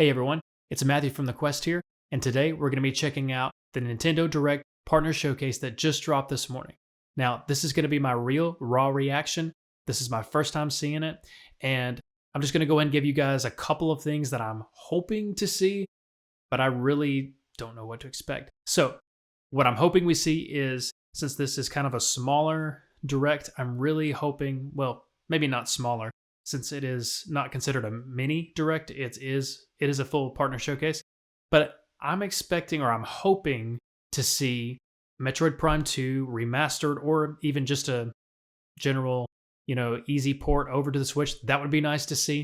Hey everyone, it's Matthew from The Quest here, and today we're going to be checking out the Nintendo Direct Partner Showcase that just dropped this morning. Now, this is going to be my real, raw reaction. This is my first time seeing it, and I'm just going to go ahead and give you guys a couple of things that I'm hoping to see, but I really don't know what to expect. So, what I'm hoping we see is, since this is kind of a smaller Direct, I'm really hoping, well, maybe not smaller, since it is not considered a mini Direct, it is a full partner showcase. But I'm expecting, or I'm hoping to see Metroid Prime 2 remastered, or even just a general, easy port over to the Switch. That would be nice to see.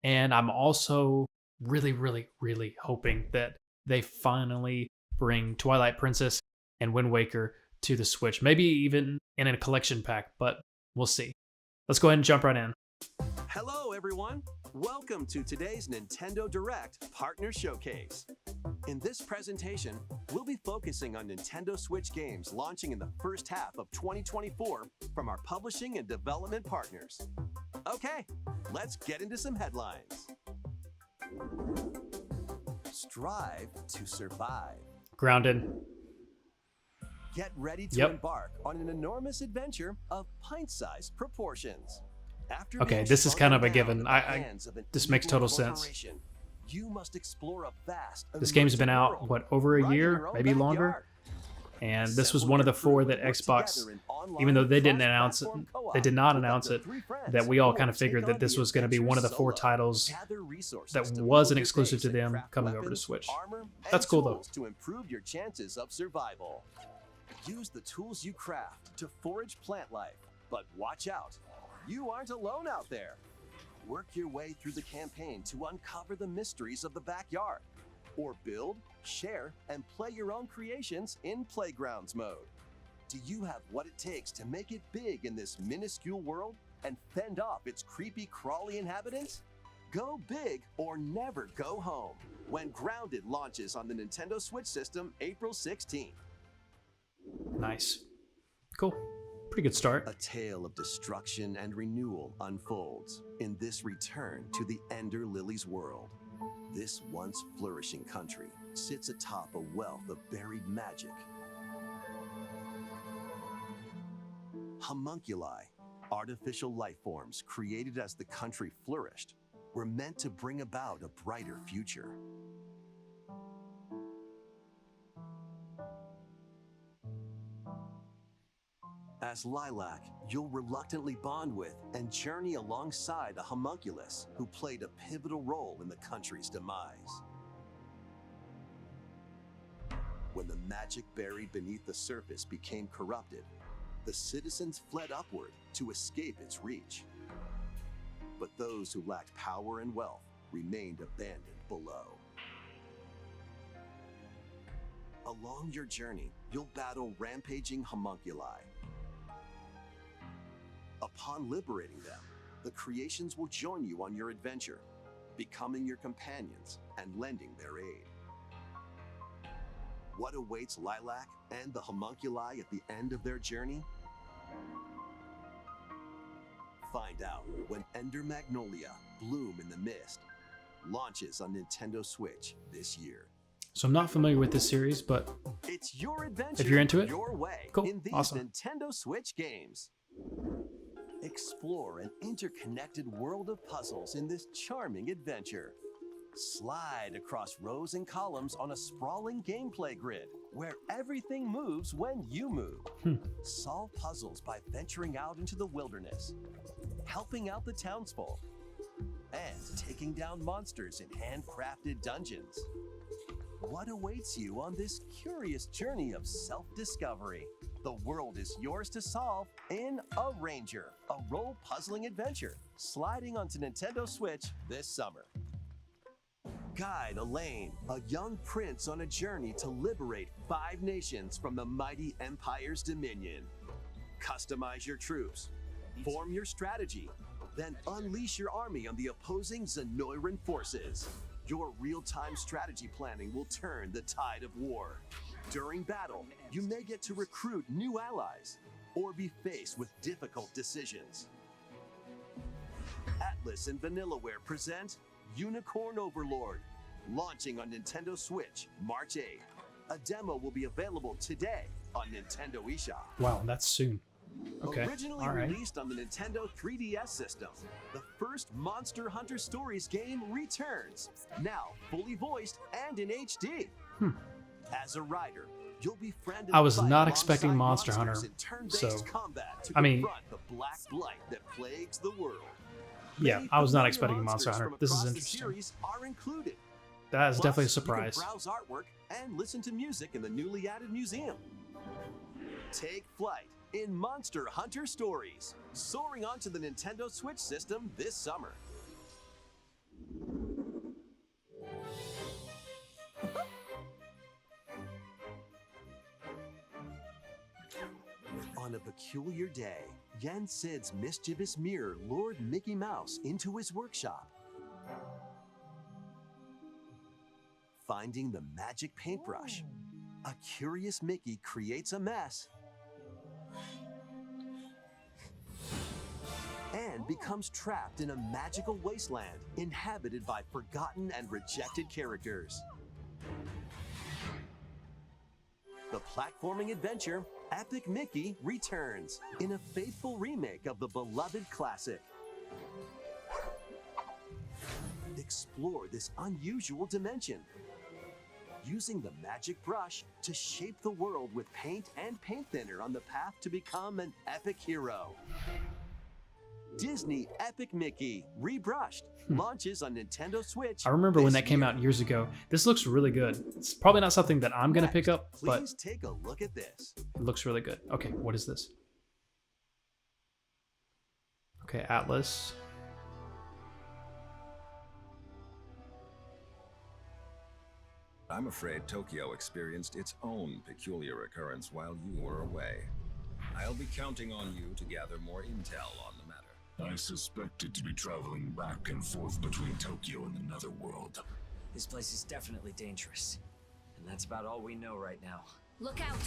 And I'm also really, really, really hoping that they finally bring Twilight Princess and Wind Waker to the Switch. Maybe even in a collection pack, but we'll see. Let's go ahead and jump right in. Hello, everyone. Welcome to today's Nintendo Direct Partner Showcase. In this presentation, we'll be focusing on Nintendo Switch games launching in the first half of 2024 from our publishing and development partners. Okay, let's get into some headlines. Strive to survive. Grounded. Get ready to embark on an enormous adventure of pint-sized proportions. Okay, this is kind of a given. This makes total sense. You must explore a vast, this game's been out, over a year, maybe longer? And this was one of the 4 that Xbox, even though they did not announce it, that we all kind of figured that this was going to be one of the 4 titles that was an exclusive to them coming over to Switch. That's cool though. To improve your chances of survival. Use the tools you craft to forage plant life, but watch out. You aren't alone out there. Work your way through the campaign to uncover the mysteries of the backyard, or build, share, and play your own creations in Playgrounds mode. Do you have what it takes to make it big in this minuscule world and fend off its creepy, crawly inhabitants? Go big or never go home when Grounded launches on the Nintendo Switch system April 16th. Nice. Cool. Pretty good start. A tale of destruction and renewal unfolds in this return to the Ender Lilies world. This once flourishing country sits atop a wealth of buried magic. Homunculi, artificial life forms created as the country flourished, were meant to bring about a brighter future. As Lilac, you'll reluctantly bond with and journey alongside a homunculus who played a pivotal role in the country's demise. When the magic buried beneath the surface became corrupted, the citizens fled upward to escape its reach. But those who lacked power and wealth remained abandoned below. Along your journey, you'll battle rampaging homunculi. Upon liberating them, the creations will join you on your adventure, becoming your companions and lending their aid. What awaits Lilac and the homunculi at the end of their journey? Find out when Ender Magnolia, Bloom in the Mist, launches on Nintendo Switch this year. So I'm not familiar with this series, but it's your adventure, if you're into it, your way, cool, in these awesome. Nintendo Switch games. Explore an interconnected world of puzzles in this charming adventure. Slide across rows and columns on a sprawling gameplay grid where everything moves when you move. Solve puzzles by venturing out into the wilderness, helping out the townsfolk, and taking down monsters in handcrafted dungeons. What awaits you on this curious journey of self-discovery? The world is yours to solve in Arranger, a role-puzzling adventure, sliding onto Nintendo Switch this summer. Guide Elaine, a young prince on a journey to liberate 5 nations from the mighty Empire's dominion. Customize your troops, form your strategy, then unleash your army on the opposing Zenoiran forces. Your real-time strategy planning will turn the tide of war. During battle, you may get to recruit new allies or be faced with difficult decisions. Atlus and Vanillaware present Unicorn Overlord, launching on Nintendo Switch March 8th. A demo will be available today on Nintendo eShop. Wow, that's soon. Okay. Originally All right. released on the Nintendo 3DS system, the first Monster Hunter Stories game returns, now fully voiced and in HD. As a rider, you'll be friended. I was by not expecting alongside Monster Hunter, monsters in turn-based so, combat to I mean- confront the black blight that plagues the world. Yeah, Many I was not familiar expecting Monster monsters Hunter. from This is across the interesting. series are included. That is Plus, definitely a you surprise. can browse artwork and listen to music in the newly added museum. Take flight in Monster Hunter Stories, soaring onto the Nintendo Switch system this summer. On a peculiar day, Yen Sid's mischievous mirror lured Mickey Mouse into his workshop. Finding the magic paintbrush, a curious Mickey creates a mess and becomes trapped in a magical wasteland inhabited by forgotten and rejected characters. The platforming adventure Epic Mickey returns in a faithful remake of the beloved classic. Explore this unusual dimension, using the magic brush to shape the world with paint and paint thinner on the path to become an epic hero. Disney Epic Mickey Rebrushed launches on Nintendo Switch. I remember when this that came year. out years ago. This looks really good. It's probably not something that I'm going to pick up, but Please take a look at this. it looks really good. Okay, what is this? Okay, Atlas. I'm afraid Tokyo experienced its own peculiar occurrence while you were away. I'll be counting on you to gather more intel on the matter. I suspected to be traveling back and forth between Tokyo and the Netherworld. This place is definitely dangerous. And that's about all we know right now. Look out!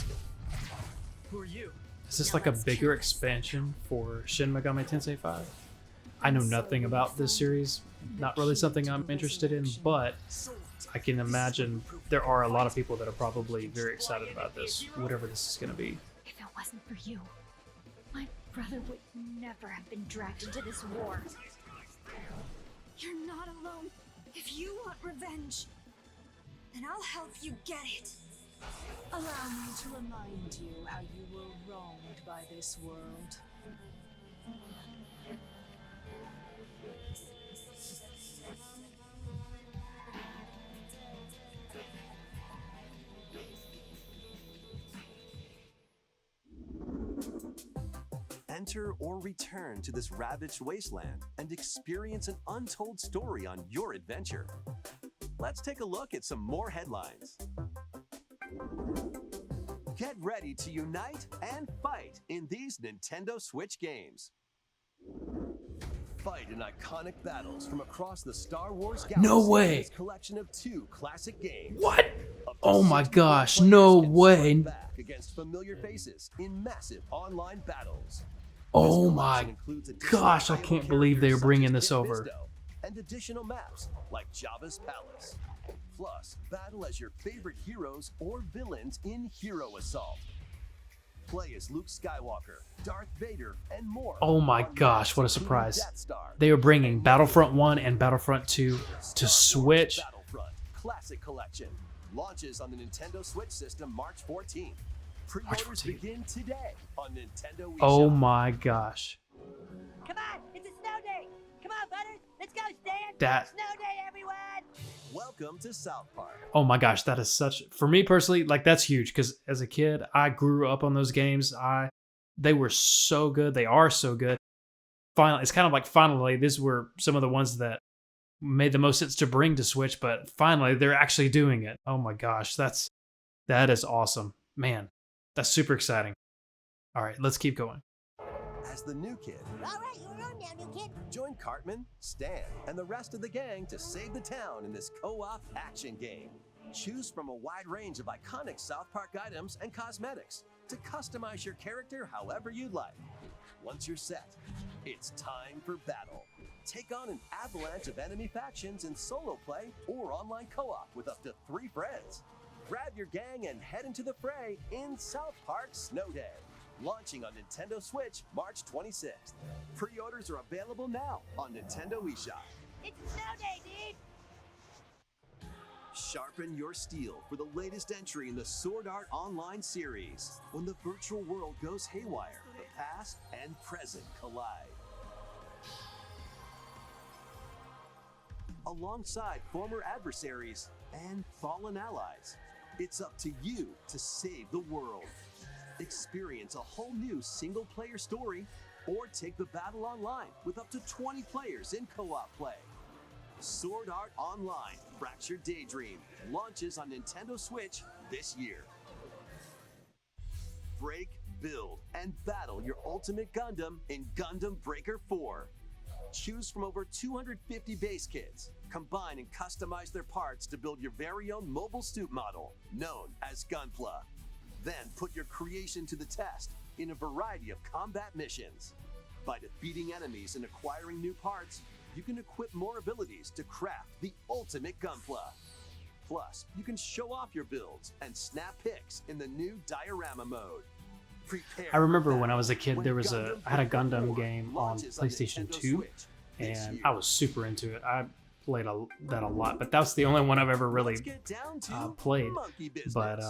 Who are you? Is this like a bigger expansion for Shin Megami Tensei 5? I know nothing about this series. Not really something I'm interested in, but I can imagine there are a lot of people that are probably very excited about this, whatever this is going to be. If it wasn't for you, my brother would never have been dragged into this war. You're not alone. If you want revenge, then I'll help you get it. Allow me to remind you how you were wronged by this world. Enter or return to this ravaged wasteland and experience an untold story on your adventure. Let's take a look at some more headlines. Get ready to unite and fight in these Nintendo Switch games. Fight in iconic battles from across the Star Wars galaxy. No way. In this collection of 2 classic games. What? Up to Oh my 64 gosh, players no can way. strike back against familiar faces in massive online battles. Oh This my collection includes additional gosh, I playable can't believe they characters are such bringing as this Kit over. Fisto, and additional maps like Jabba's Palace. Plus, battle as your favorite heroes or villains in Hero Assault. Play as Luke Skywalker, Darth Vader, and more. Oh my on gosh, maps what a including surprise. Death Star, They are bringing Battlefront 1 and Battlefront 2 to Star Wars Switch. Battlefront Classic Collection launches on the Nintendo Switch system March 14th. Pre-orders 14th. begin today on Nintendo eShop. Oh my gosh. Come on, it's a snow day. Come on, Butters, let's go, Stan. That- Snow day, everyone. Welcome to South Park. Oh my gosh, that is such, for me personally, like that's huge because as a kid, I grew up on those games. They were so good. They are so good. Finally, it's kind of like finally, these were some of the ones that made the most sense to bring to Switch, but finally they're actually doing it. Oh my gosh, that is awesome. Man, that's super exciting. All right, let's keep going. As the new kid, All right, you're on now, new kid. join Cartman, Stan, and the rest of the gang to save the town in this co-op action game. Choose from a wide range of iconic South Park items and cosmetics to customize your character however you'd like. Once you're set, it's time for battle. Take on an avalanche of enemy factions in solo play or online co-op with up to 3 friends. Grab your gang and head into the fray in South Park Snow Day, launching on Nintendo Switch March 26th. Pre-orders are available now on Nintendo eShop. It's snow day, dude! Sharpen your steel for the latest entry in the Sword Art Online series. When the virtual world goes haywire, the past and present collide. Alongside former adversaries and fallen allies, it's up to you to save the world. Experience a whole new single-player story or take the battle online with up to 20 players in co-op play. Sword Art Online Fractured Daydream launches on Nintendo Switch this year. Break, build, and battle your ultimate Gundam in Gundam Breaker 4. Choose from over 250 base kits. Combine and customize their parts to build your very own mobile suit model, known as Gunpla. Then put your creation to the test in a variety of combat missions. By defeating enemies and acquiring new parts, you can equip more abilities to craft the ultimate Gunpla. Plus, you can show off your builds and snap pics in the new diorama mode. Prepare I remember for when I was a kid, when there was Gundam I had a Breaker Gundam 4 game on launches on PlayStation Nintendo 2, Switch this and year. I was super into it. I played that a lot, but that's the only one I've ever really Let's get down to played. monkey business. But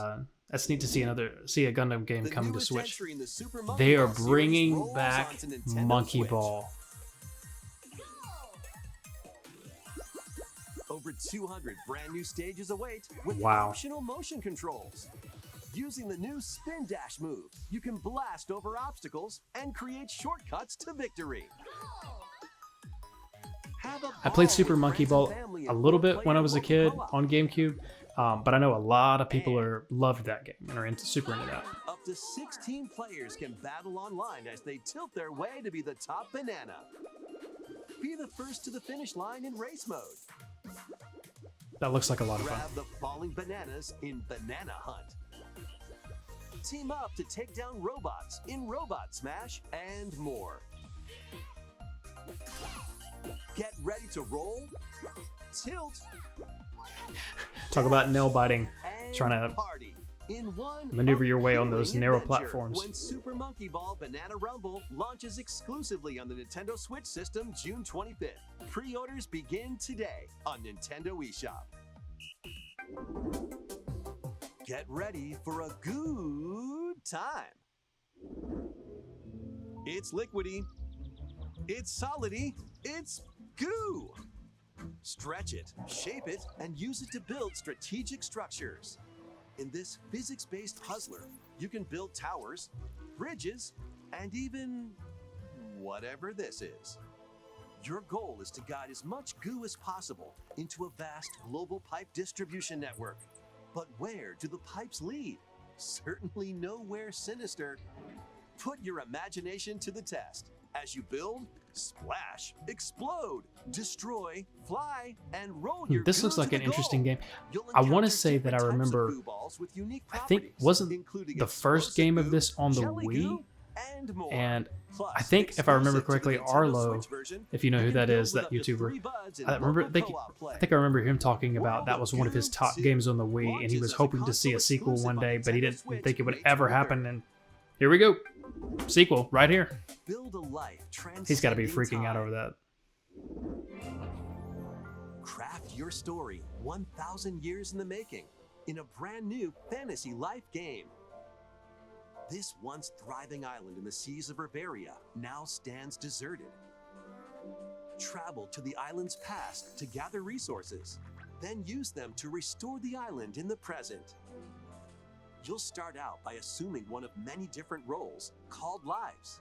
that's neat to see a Gundam game The coming to newest Switch. entry in the Super Monkey They are Ball series bringing rolls back onto Nintendo Monkey Switch. Ball. Over 200 brand new stages await with Wow. optional motion controls. Using the new Spin Dash move, you can blast over obstacles and create shortcuts to victory. Have a I played ball Super with Monkey friends Ball and family a in little bit 4-player when I was a local kid co-op. on GameCube, but I know a lot of people loved that game and are super into that. Up to 16 players can battle online as they tilt their way to be the top banana. Be the first to the finish line in race mode. That looks like a lot of fun. Grab the falling bananas in Banana Hunt. Team up to take down robots in Robot Smash and more. Get ready to roll, tilt, Talk about nail biting, and trying to party in one maneuver your way on those appealing narrow adventure platforms. When Super Monkey Ball Banana Rumble launches exclusively on the Nintendo Switch system June 25th. Pre-orders begin today on Nintendo eShop. Get ready for a good time. It's liquidy. It's solidy. It's goo. Stretch it, shape it, and use it to build strategic structures. In this physics-based puzzler, you can build towers, bridges, and even whatever this is. Your goal is to guide as much goo as possible into a vast global pipe distribution network. But where do the pipes lead? Certainly nowhere sinister. Put your imagination to the test as you build, splash, explode, destroy, fly, and roll your This goo looks like to an the interesting goal. game. You'll I want to encounter say that I different types of remember, goo balls with unique I think, properties, wasn't including the first game of explosive this on the goo, jelly Wii? goo, and more. And Plus, I think, if I remember exclusive to the correctly, Nintendo Arlo, Switch version, if you know who can that build is, with that up to YouTuber, 3 buds in I remember. local I co-op play. think I remember him talking about that was one of his World of top Goo games on the Wii, and he launches was as a hoping to see a console sequel exclusive one on day, but he Nintendo didn't Switch think it would May ever 23rd. happen. And here we go, sequel right here. Build a life He's got to be transcending freaking out time. over that. Craft your story 1,000 years in the making in a brand new fantasy life game. This once thriving island in the seas of Riveria now stands deserted. Travel to the island's past to gather resources, then use them to restore the island in the present. You'll start out by assuming one of many different roles called lives.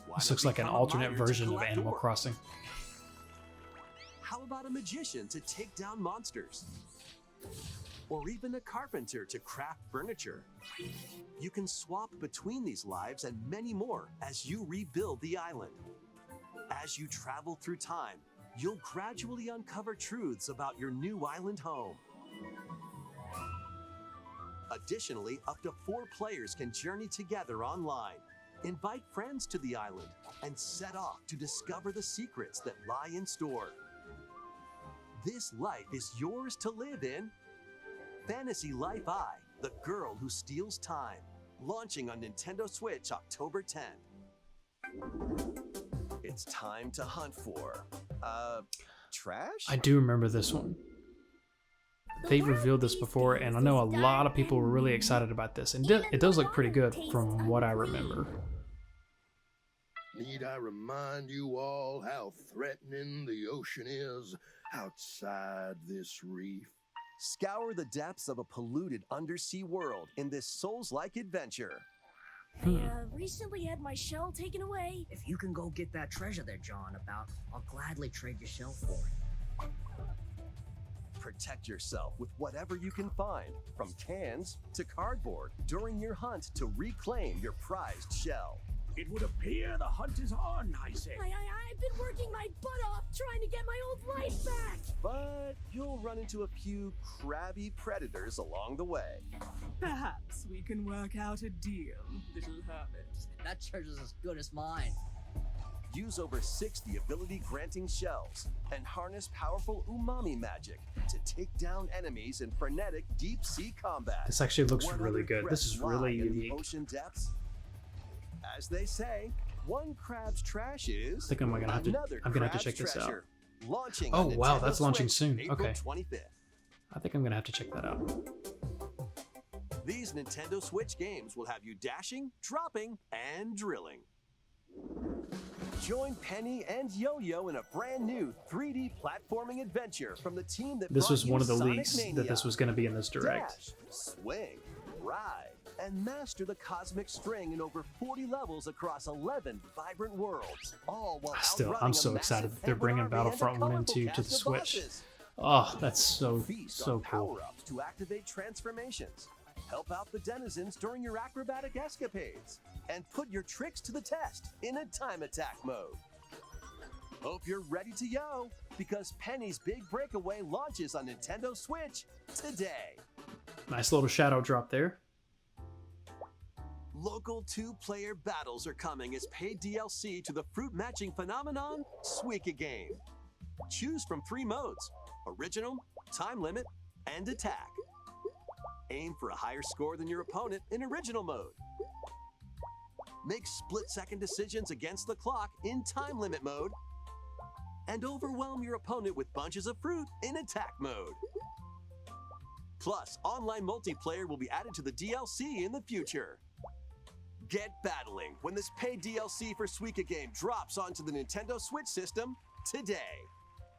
Why This not looks like an become a alternate miner to version of collect Animal ore? Crossing. How about a magician to take down monsters? Or even a carpenter to craft furniture? You can swap between these lives and many more as you rebuild the island. As you travel through time, you'll gradually uncover truths about your new island home. Additionally, up to 4 players can journey together online. Invite friends to the island and set off to discover the secrets that lie in store. This life is yours to live in. Fantasy Life I, the girl who steals time. Launching on Nintendo Switch October 10th. It's time to hunt for, trash? I do remember this one. They revealed this before, and I know a lot of people were really excited about this. And it does look pretty good from what I remember. Need I remind you all how threatening the ocean is outside this reef? Scour the depths of a polluted undersea world in this Souls-like adventure. Recently had my shell taken away. If you can go get that treasure there, John, I'll gladly trade your shell for it. Protect yourself with whatever you can find, from cans to cardboard, during your hunt to reclaim your prized shell. It would appear the hunt is on, I say. I've been working my butt off trying to get my old life back. But you'll run into a few crabby predators along the way. Perhaps we can work out a deal, little hermit. That treasure's as good as mine. Use over 60 ability-granting shells and harness powerful umami magic to take down enemies in frenetic deep-sea combat. This actually looks What really other good. This threats is really lie in the unique. ocean depths? As they say, one crab's trash is I think I'm gonna have another to crab's check this out. treasure. Launching Oh on wow, Nintendo that's launching Switch, soon. April Okay. 25th. I think I'm gonna have to check that out. These Nintendo Switch games will have you dashing, dropping, and drilling. Join Penny and Yo-Yo in a brand new 3D platforming adventure from the team that This brought was you one of the Sonic leaks Mania. that this was gonna be in this direct. Dash, swing, ride, and master the cosmic string in over 40 levels across 11 vibrant worlds. All while Still, outrunning I'm a so massive excited that they're penguin bringing army and a Battlefront 1 and colorful 2 to cast the of Switch. bosses. Oh, that's so Feast cool. on power-ups to activate transformations. Help out the denizens during your acrobatic escapades. And put your tricks to the test in a time attack mode. Hope you're ready to yo, because Penny's Big Breakaway launches on Nintendo Switch today. Nice little shadow drop there. Local 2-player battles are coming as paid DLC to the fruit matching phenomenon, Suika Game. Choose from 3 modes: Original, Time Limit, and Attack. Aim for a higher score than your opponent in Original mode. Make split-second decisions against the clock in Time Limit mode. And overwhelm your opponent with bunches of fruit in Attack mode. Plus, online multiplayer will be added to the DLC in the future. Get battling when this paid DLC for Suika Game drops onto the Nintendo Switch system today.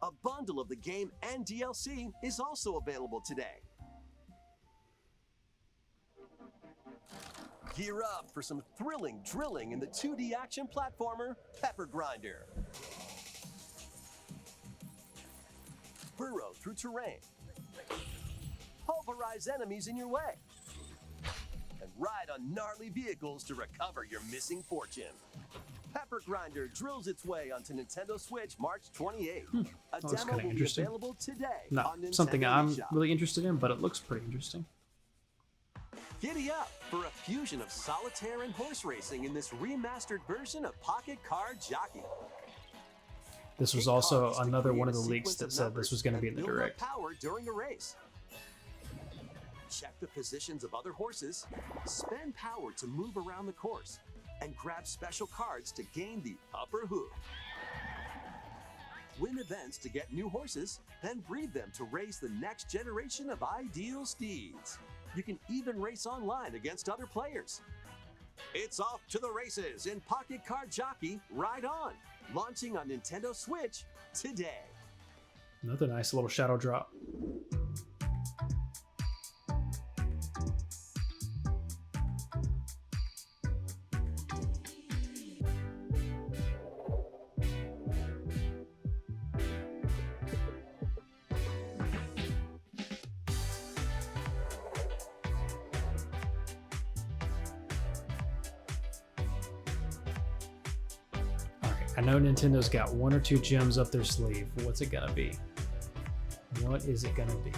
A bundle of the game and DLC is also available today. Gear up for some thrilling drilling in the 2D action platformer Pepper Grinder. Burrow through terrain. Pulverize enemies in your way. And ride on gnarly vehicles to recover your missing fortune. Pepper Grinder drills its way onto Nintendo Switch March 28th. A That looks demo kinda will be interesting. available today Not on Nintendo something I'm eShop. really interested in, but it looks pretty interesting. Giddy up for a fusion of solitaire and horse racing in this remastered version of Pocket Card Jockey. This was Hit also cards to another one of create the a leaks sequence that of said this numbers was going to and be in the build up direct. power during a race. Check the positions of other horses, spend power to move around the course, and grab special cards to gain the upper hoof. Win events to get new horses, then breed them to raise the next generation of ideal steeds. You can even race online against other players. It's off to the races in Pocket Card Jockey Ride On, launching on Nintendo Switch today. Another nice little shadow drop. I know Nintendo's got 1 or 2 gems up their sleeve. What's it gonna be? What is it gonna be?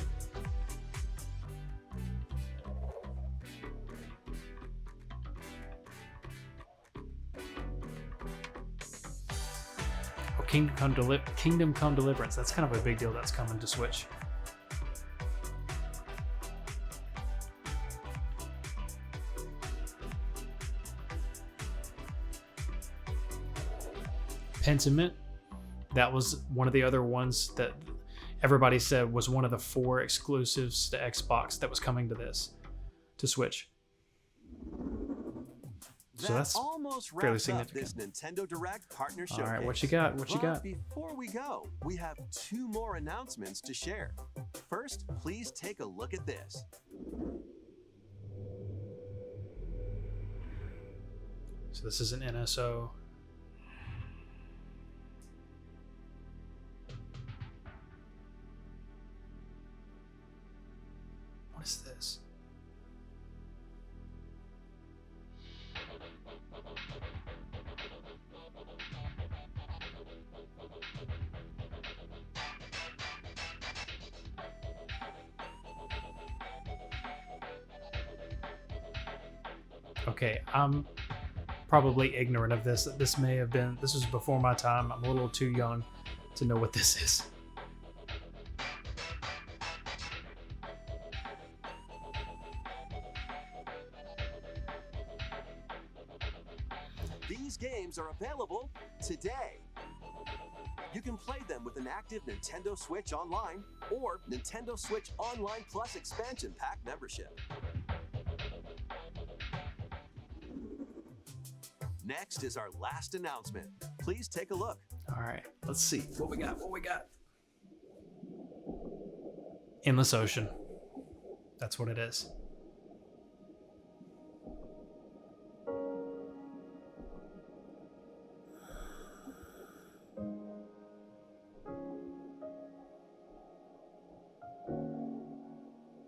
Kingdom Come Deliverance. That's kind of a big deal that's coming to Switch. Pentiment, that was one of the other ones that everybody said was one of the 4 exclusives to Xbox that was coming to Switch. So that's almost fairly wraps up significant. this Nintendo Direct partner showcase. All right, what you got? What you But got? Before we go, we have 2 more announcements to share. First, please take a look at this. So this is an NSO. What is this? Okay, I'm probably ignorant of this. This was before my time. I'm a little too young to know what this is. These games are available today. You can play them with an active Nintendo Switch Online or Nintendo Switch Online Plus Expansion Pack membership. Next is our last announcement. Please take a look. All right, let's see what we got. Endless Ocean. That's what it is.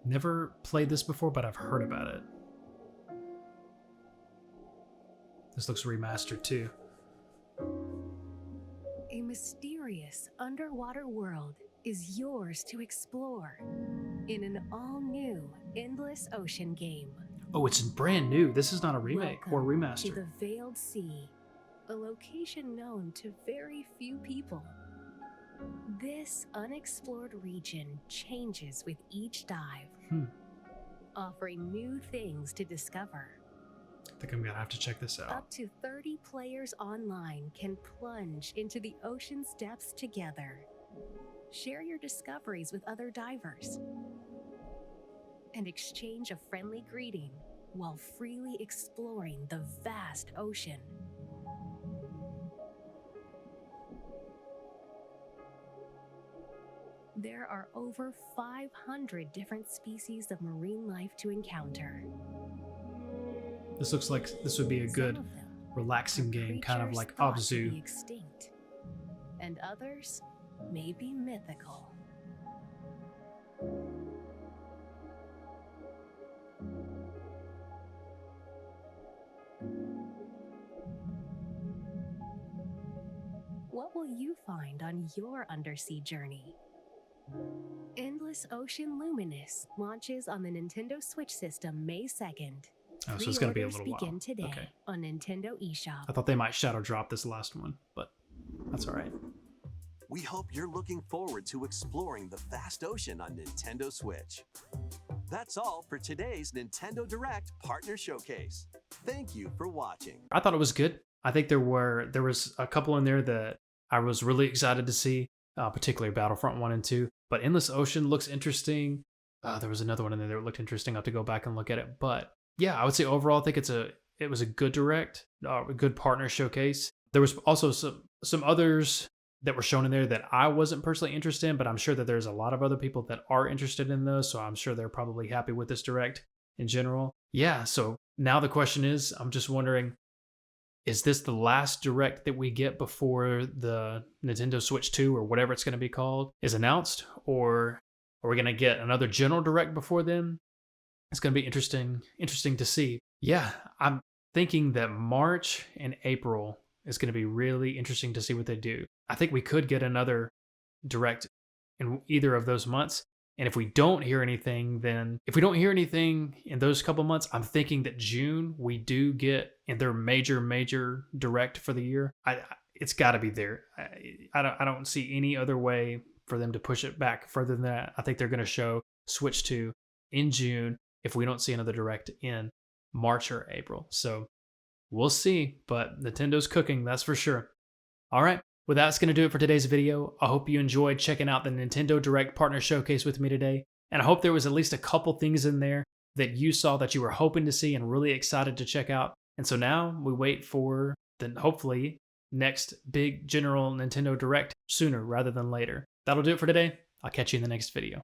Never played this before, but I've heard about it. This looks remastered too. A mysterious underwater world is yours to explore in an all-new Endless Ocean game. Oh, it's brand new. This is not a remake or Welcome remaster. to the Veiled Sea, a location known to very few people. This unexplored region changes with each dive, offering new things to discover. I think I'm gonna have to check this out. Up to 30 players online can plunge into the ocean's depths together. Share your discoveries with other divers and exchange a friendly greeting while freely exploring the vast ocean. There are over 500 different species of marine life to encounter. This looks like this would be a good, Some of them relaxing are game, kind of creatures like thought to Abzu. be extinct, and others may be mythical. What will you find on your undersea journey? Endless Ocean Luminous launches on the Nintendo Switch system May 2nd. Oh, so it's gonna be a Pre-orders little while. begin today Okay. on Nintendo eShop. I thought they might shadow drop this last one, but that's all right. We hope you're looking forward to exploring the vast ocean on Nintendo Switch. That's all for today's Nintendo Direct Partner Showcase. Thank you for watching. I thought it was good. I think there was a couple in there that I was really excited to see, particularly Battlefront 1 and 2. But Endless Ocean looks interesting. There was another one in there that looked interesting. I'll have to go back and look at it. But yeah, I would say overall, I think it was a good Direct, a good partner showcase. There was also some others that were shown in there that I wasn't personally interested in, but I'm sure that there's a lot of other people that are interested in those. So I'm sure they're probably happy with this Direct in general. Yeah, so now the question is, I'm just wondering, is this the last Direct that we get before the Nintendo Switch 2 or whatever it's going to be called is announced? Or are we going to get another general Direct before then? It's going to be interesting to see. Yeah, I'm thinking that March and April is going to be really interesting to see what they do. I think we could get another Direct in either of those months. And if we don't hear anything, in those couple months, I'm thinking that June we do get in their major Direct for the year. it's got to be there. I don't see any other way for them to push it back further than that. I think they're going to show Switch 2 in June if we don't see another Direct in March or April. So we'll see, but Nintendo's cooking, that's for sure. All right, well, that's going to do it for today's video. I hope you enjoyed checking out the Nintendo Direct Partner Showcase with me today, and I hope there was at least a couple things in there that you saw that you were hoping to see and really excited to check out. And so now we wait for the hopefully next big general Nintendo Direct sooner rather than later. That'll do it for today. I'll catch you in the next video.